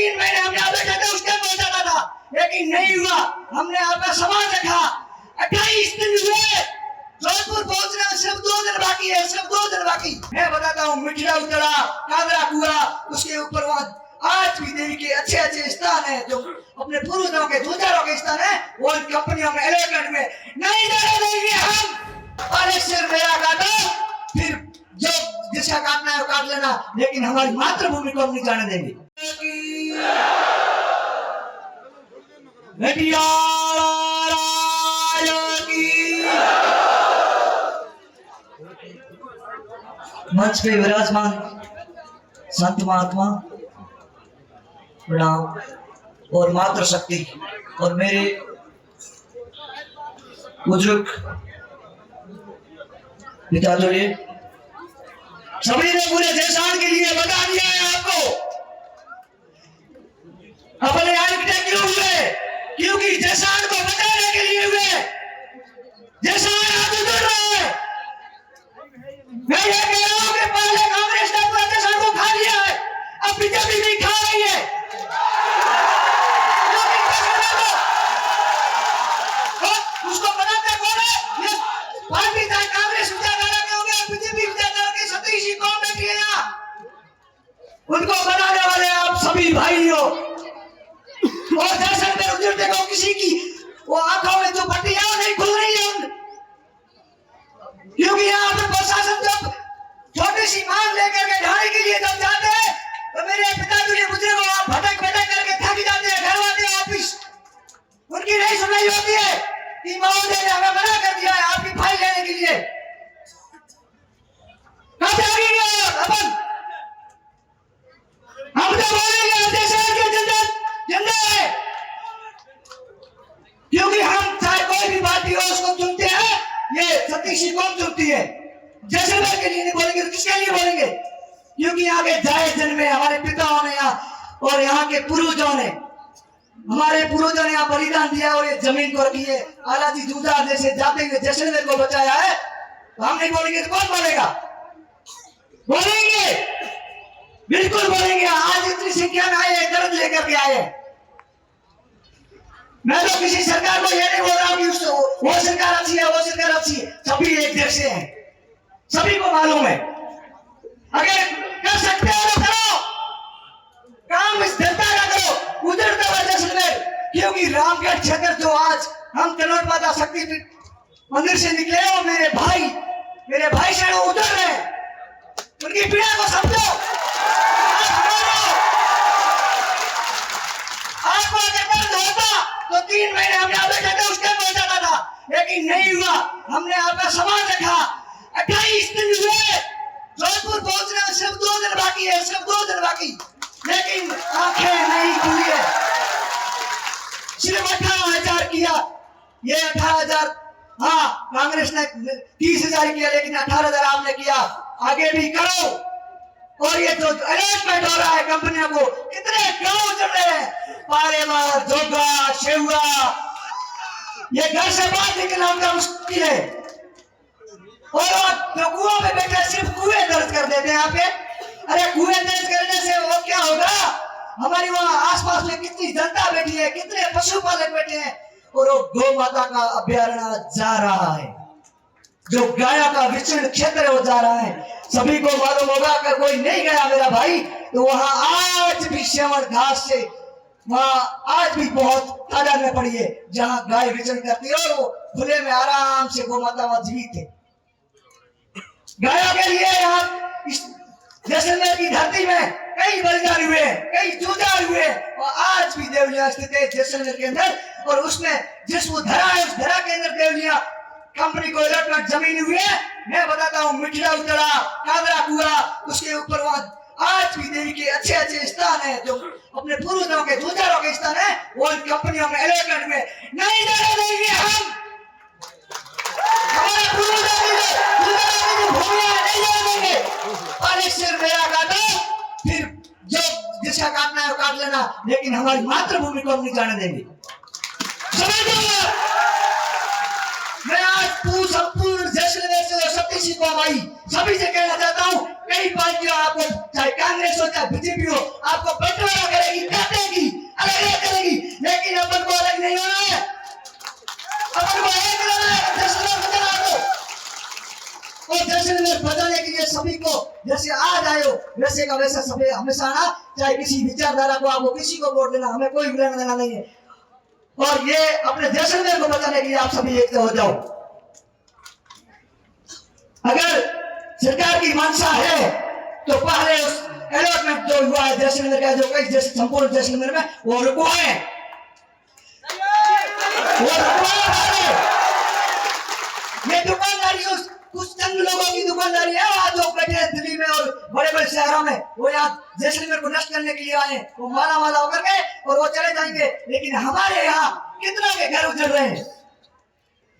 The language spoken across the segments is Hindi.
3 महीने हमने यहाँ बैठे थे, उसके पहुंचाता था, लेकिन नहीं हुआ। हमने आपका सामान रखा, 28 दिन हुए, जोधपुर पहुंचने में सिर्फ 2 दिन बाकी है, सिर्फ 2 दिन बाकी। मैं बताता हूँ, मिठिया उतरा, कादरा कुआ, उसके ऊपर वहाँ आज भी देवी के अच्छे अच्छे स्थान है, जो अपने पूर्वजों के दूतारों के स्थान है, वो कंपनियों में अलॉटमेंट में नहीं जाने देंगे हम। अरे सिर मेरा काटो, फिर जो जिसका काटना है वो काट लेना, लेकिन हमारी मातृभूमि को हम नहीं जाने देंगे। मंच पे विराजमान संत महात्मा प्रणाम और मातृशक्ति और मेरे बुजुर्ग पिता जोड़े सभी ने पूरे देशान के लिए बता दिया है आपको। अपने आर्किटेक्ट क्यों हुए? क्योंकि देशान को बचाने के लिए हुए। देशान आप उतर रहे हैं। मैं ये कह रहा हूं कि पहले कांग्रेस ने पूरे देशान को खा लिया है, अब बीजेपी भी खा रही है। उसको बनाते कौन है? ये पार्टी चाहे कांग्रेस विचारधारा के होंगे, बीजेपी विचारधारा के सतीश जी कौन बैठी है यहाँ? उनको बनाने वाले आप सभी भाई हो। और दर्शन में उधर देखो, किसी की वो आंखों में जो पट्टियां नहीं खुल रही है, क्योंकि यहाँ पर प्रशासन जब छोटी सी मांग लेकर के ढाई के लिए जब जाते हैं, तो मेरे पिताजी ने मुझे को आप भटक भटक करके थक जाते हैं, घर आते हैं ऑफिस, उनकी नहीं सुनाई होती है कि महोदय ने हमें मना कर दिया है आपकी फाइल लेने के लिए। कब जाएंगे अपन? हम तो बोलेंगे देश के जिंदा है, क्योंकि हम चाहे कोई भी पार्टी हो उसको चुनते हैं। ये सतीश जी कौन चुनती है? जैसलमेर के लिए नहीं बोलेंगे तो किसके लिए बोलेंगे? क्योंकि यहाँ के जाए जन्मे हमारे पिताओं ने यहाँ और यहाँ के पूर्वजों ने, हमारे पूर्वजों ने यहाँ बलिदान दिया और ये जमीन को रखी है। आलाजी दूधा जैसे जाते हुए जैसलमेर को बचाया है, तो हम नहीं बोलेंगे तो कौन बोलेगा? बोलेंगे, बिल्कुल बोलेंगे। आज इतनी संख्या में आए, दर्द लेकर के आए। मैं तो किसी सरकार को ये नहीं बोल रहा हूँ कि वो सरकार अच्छी है, वो सरकार अच्छी है, सभी एक जैसे हैं, सभी को मालूम है। अगर कर सकते हो तो करो, काम इस जनता का करो, उधरता हुआ जैसलमेर। क्योंकि रामगढ़ क्षेत्र जो आज हम तलोट माता शक्ति मंदिर से निकले हो, मेरे भाई से उतर रहे हैं, उनकी पीड़ा को समझो। आपको अगर दर्द होता तो 3 महीने हम यहाँ बैठे थे, उसके पहुंचाता था, लेकिन नहीं हुआ। हमने आपका सामान रखा, 28 दिन हुए, जोधपुर पहुंचने में सिर्फ 2 दिन बाकी है, सिर्फ 2 दिन बाकी, लेकिन आंखें नहीं खुली है। सिर्फ 18,000 किया, ये 18,000, हाँ कांग्रेस ने 30,000 किया, लेकिन 18,000 आपने किया, आगे भी करो। और ये जो अलॉटमेंट हो रहा है कंपनियों को, कितने गांव चल रहे हैं, पारेवार, जोगा, शेहुआ, ये घर से बाहर निकलना उनका मुश्किल है। और जो कुआं में बैठे सिर्फ कुएं दर्ज कर देते हैं यहाँ पे। अरे कुएं दर्ज करने से वो क्या होगा? हमारी वहाँ आसपास में कितनी जनता बैठी है, कितने पशुपालक बैठे हैं, और वो गौ माता का अभ्यारण्य जा रहा है, जो गायों का विचरण क्षेत्र है वो जा रहा है। सभी को मालूम होगा, अगर कोई नहीं गया मेरा भाई, तो वहां आज भी श्यामल घास से वहां आज भी बहुत तादाद में पड़ी है, जहां गाय विचरण करती है, और वो खुले में आराम से गौ माता वहां जीवित है। गायों के लिए यहाँ इस जैसलमेर की धरती में कई बलिदान हुए, कई जुझार हुए, और आज भी देवलिया स्थित है जैसलमेर के अंदर। और उसमें जिस वो धरा है, उस धरा के अंदर देवलिया कंपनी को अलॉटमेंट जमीन हुई है। मैं बताता हूँ, मिठिया उतरा, कादरा कुआ, उसके ऊपर वहाँ आज भी देवी के अच्छे अच्छे स्थान है, जो अपने पूर्वजों के दूतारों के स्थान है, वो कंपनियों में अलॉटमेंट में नहीं जाने देंगे हम। हमारे पूर्वजों की भूमियां नहीं जाने देंगे। और सिर मेरा काटो, फिर जो जिसका काटना है वो काट लेना, लेकिन हमारी मातृभूमि को हम नहीं जाने देंगे। मैं आज संपूर्ण जैसलमेर से सतीश को भाई सभी से कहना चाहता हूँ, कई पार्टियां आपको, चाहे कांग्रेस हो चाहे बीजेपी हो, आपको बंटवारा करेगी, कहते जैसे आज आए हो वैसे का वैसा सब हमेशा आना, चाहे किसी विचारधारा को आपको किसी को वोट देना, हमें कोई लेना देना नहीं है। और ये अपने जैसलमेर को बचाने के लिए आप सभी एक हो जाओ। अगर सरकार की मंशा है तो पहले उस अलॉटमेंट जो हुआ है जैसलमेर का, जो कई संपूर्ण जैसलमेर में, वो रुकवाएं, ये दुकानदारी कुछ चंद लोगों की दुकानदारी है जो बैठे हैं दिल्ली में और बड़े बड़े शहरों में, वो यहाँ जैसलमेर को नष्ट करने के लिए आए, वो माला माला होकर के और वो चले जाएंगे। लेकिन हमारे यहाँ कितना के घर उजड़ रहे हैं।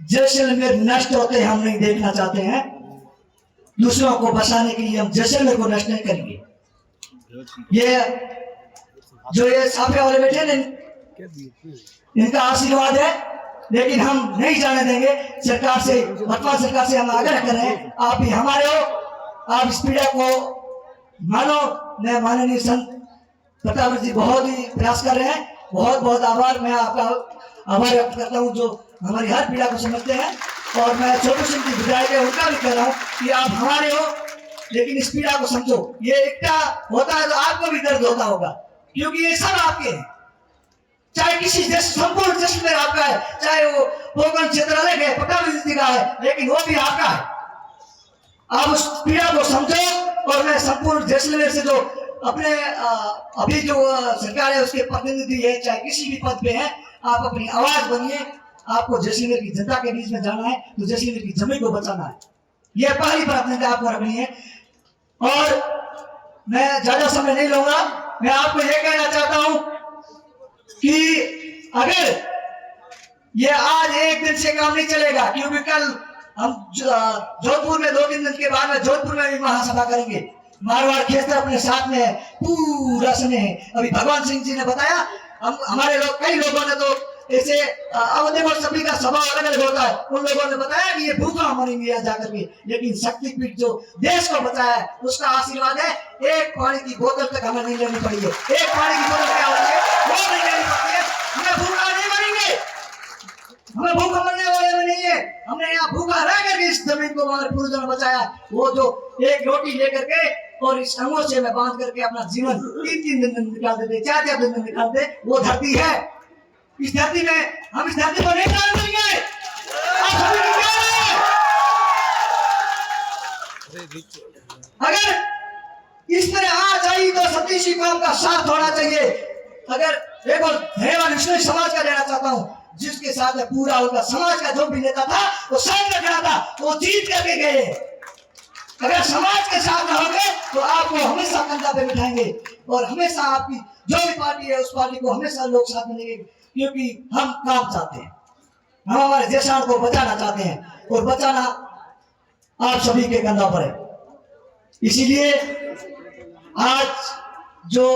जैसलमेर नष्ट होते हम नहीं देखना चाहते हैं। दूसरों को बचाने के लिए हम जैसलमेर को नष्ट नहीं करेंगे। ये जो ये साफे वाले बैठे हैं इनका आशीर्वाद है, लेकिन हम नहीं जाने देंगे। सरकार से, वर्तमान सरकार से हम आग्रह कर रहे हैं, आप भी हमारे हो, आप इस पीड़ा को मानो। मैं माननीय संत प्रताप जी बहुत ही प्रयास कर रहे हैं, बहुत बहुत आभार, मैं आपका आभार व्यक्त करता हूँ जो हमारी हर पीड़ा को समझते हैं। और मैं छोटू सिंह की विधायक है उनका भी कह रहा हूँ कि आप हमारे हो, लेकिन इस पीड़ा को समझो। ये एकता होता है तो आपको भी दर्द होता होगा, क्योंकि ये सब आपके हैं। चाहे किसी संपूर्ण जैसलमेर आपका है, चाहे वो पोगन क्षेत्र अलग है, पटावी का है, लेकिन वो भी आपका है। आप उस पीड़ा को समझो। और मैं संपूर्ण जैसलमेर से जो अपने अभी जो सरकार है उसके प्रतिनिधि है, चाहे किसी भी पद पे है, आप अपनी आवाज बनिए। आपको जैसलमेर की जनता के बीच में जाना है तो जैसलमेर की जमीन को बचाना है, यह पहली प्राथमिकता आपको रखनी है। और मैं ज्यादा समय नहीं लूंगा, मैं आपको यह कहना चाहता हूं कि अगर ये आज एक दिन से काम नहीं चलेगा, क्योंकि कल हम जोधपुर में 2-3 दिन के बाद में जोधपुर में भी महासभा करेंगे। मारवाड़ क्षेत्र अपने साथ में है, पूरा समय है। अभी भगवान सिंह जी ने बताया, हमारे लोग, कई लोगों ने तो ऐसे अवधि और सभी का स्वभाव अलग अलग होता है, उन लोगों ने बताया कि ये भूखा मरेंगे यहाँ जाकर के, लेकिन शक्तिपीठ जो देश को बचाया है उसका आशीर्वाद है। एक पानी की बोतल तक हमें नहीं लेनी पड़ी है, एक पानी की बोतल क्या होती है वो नहीं लेनी पड़ती है। हमें भूखा नहीं मरेंगे, हमें भूखा मरने वाले में नहीं है। हमने यहाँ भूखा रह करके इस जमीन को हमारे पूर्वजों ने बचाया। वो जो एक रोटी लेकर के और इस अंगों में बांध करके अपना जीवन 3-3 दिन निकाल देते, 4-4 दिन निकालते, वो धरती है। इस धरती में हम इस धरती को नहीं जाने देंगे। आप सभी अगर इस तरह आ जाए तो सतीश जी को आपका साथ होना चाहिए। अगर एक और धैर्यवान समाज का लेना चाहता हूँ, जिसके साथ में पूरा उनका समाज का जो भी नेता था वो साथ में खड़ा था, वो जीत करके गए। अगर समाज के साथ रहोगे तो आपको हमेशा कंधा पे बिठाएंगे और हमेशा आपकी जो भी पार्टी है उस पार्टी को हमेशा लोग साथ मिलेंगे, क्योंकि हम काम चाहते हैं, हम हमारे देश को बचाना चाहते हैं और बचाना आप सभी के कंधा पर है। इसीलिए आज जो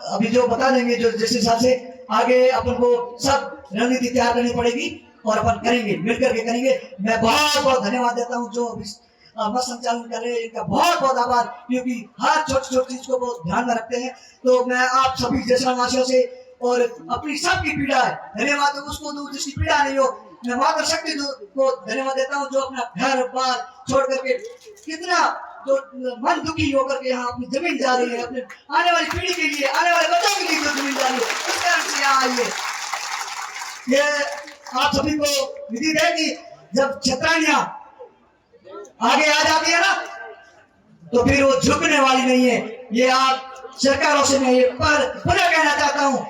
अभी जो बता देंगे, जो जिस हिसाब से आगे अपन को सब रणनीति तैयार करनी पड़ेगी और अपन करेंगे, मिलकर के करेंगे। मैं बहुत बहुत धन्यवाद देता हूँ जो मत संचालन कर रहे हैं, इनका बहुत बहुत आभार, क्योंकि हर छोटी छोटी चीज को बहुत ध्यान में रखते हैं। तो मैं आप सभी जैसलमेरवासियों से और अपनी सबकी पीड़ा है धन्यवाद, उसको दूर जिसकी पीड़ा नहीं हो, मैं माता शक्ति को धन्यवाद देता हूँ जो अपना घर बार छोड़ करके कितना तो मन दुखी होकर के यहाँ अपनी जमीन जा रही है, अपने आने वाली पीढ़ी के लिए, आने वाले बच्चों के लिए जो जमीन जा रही है, उस कारण से यहाँ आइए। ये आप सभी को विदित है कि जब छतरानियां आगे आ जाती है ना तो फिर वो झुकने वाली नहीं है। ये आप सरकारों से मैं ये पर पुनः कहना चाहता हूँ